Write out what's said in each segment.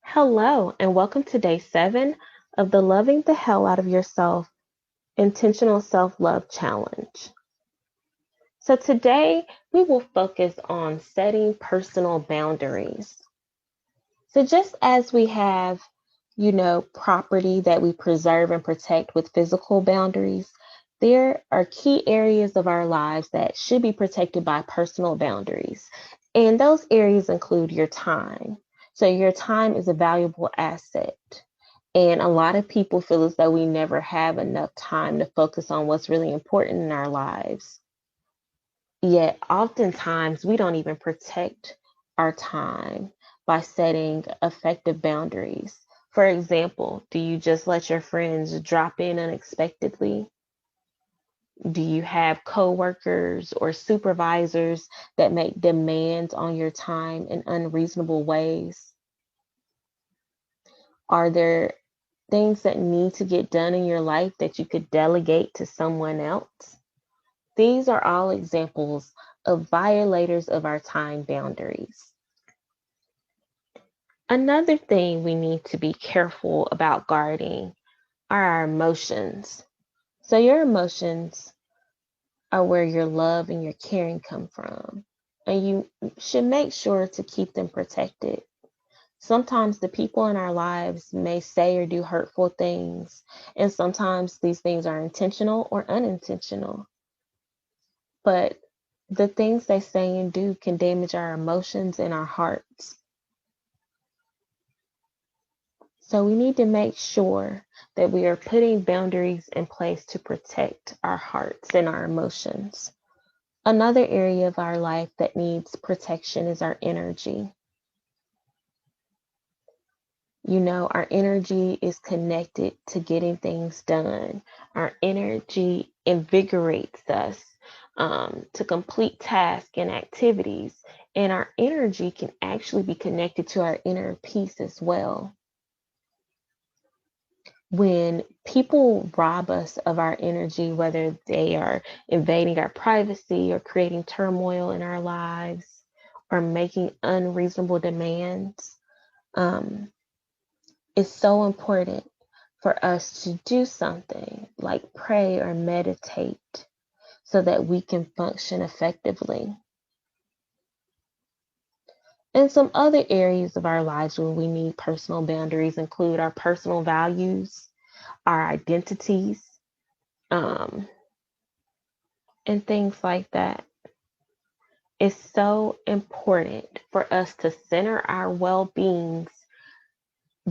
Hello, and welcome to day 7 of the Loving the Hell Out of Yourself Intentional Self Love Challenge. So, today we will focus on setting personal boundaries. So, just as we have, property that we preserve and protect with physical boundaries, there are key areas of our lives that should be protected by personal boundaries. And those areas include your time. So, your time is a valuable asset. And a lot of people feel as though we never have enough time to focus on what's really important in our lives. Yet, oftentimes, we don't even protect our time by setting effective boundaries. For example, do you just let your friends drop in unexpectedly? Do you have coworkers or supervisors that make demands on your time in unreasonable ways? Are there things that need to get done in your life that you could delegate to someone else? These are all examples of violators of our time boundaries. Another thing we need to be careful about guarding are our emotions. So, your emotions are where your love and your caring come from, and you should make sure to keep them protected. Sometimes the people in our lives may say or do hurtful things, and sometimes these things are intentional or unintentional. But the things they say and do can damage our emotions and our hearts. So we need to make sure that we are putting boundaries in place to protect our hearts and our emotions. Another area of our life that needs protection is our energy. Our energy is connected to getting things done. Our energy invigorates us to complete tasks and activities. And our energy can actually be connected to our inner peace as well. When people rob us of our energy, whether they are invading our privacy or creating turmoil in our lives or making unreasonable demands, it's so important for us to do something like pray or meditate so that we can function effectively. And some other areas of our lives where we need personal boundaries include our personal values, our identities, um, and things like that. It's so important for us to center our well beings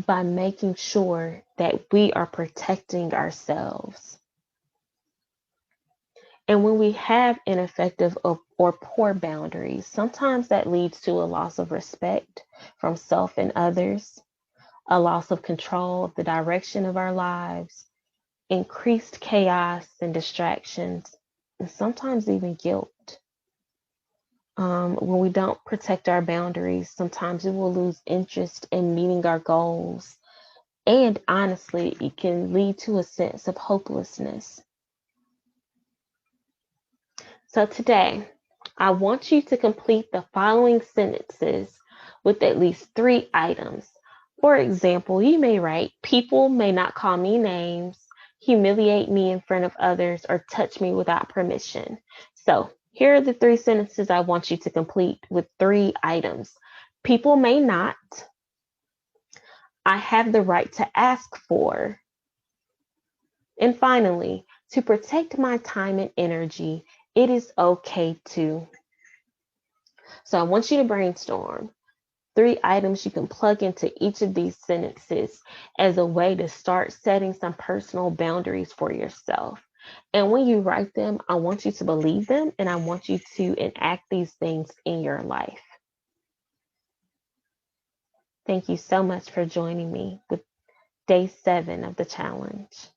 by making sure that we are protecting ourselves. And when we have ineffective or poor boundaries, sometimes that leads to a loss of respect from self and others, a loss of control of the direction of our lives, increased chaos and distractions, and sometimes even guilt. When we don't protect our boundaries, sometimes we will lose interest in meeting our goals. And honestly, it can lead to a sense of hopelessness. So today, I want you to complete the following sentences with at least 3 items. For example, you may write, people may not call me names, humiliate me in front of others, or touch me without permission. So here are the 3 sentences I want you to complete with 3 items. People may not. I have the right to ask for. And finally, to protect my time and energy, it is okay to. So I want you to brainstorm 3 items you can plug into each of these sentences as a way to start setting some personal boundaries for yourself. And when you write them, I want you to believe them and I want you to enact these things in your life. Thank you so much for joining me with day 7 of the challenge.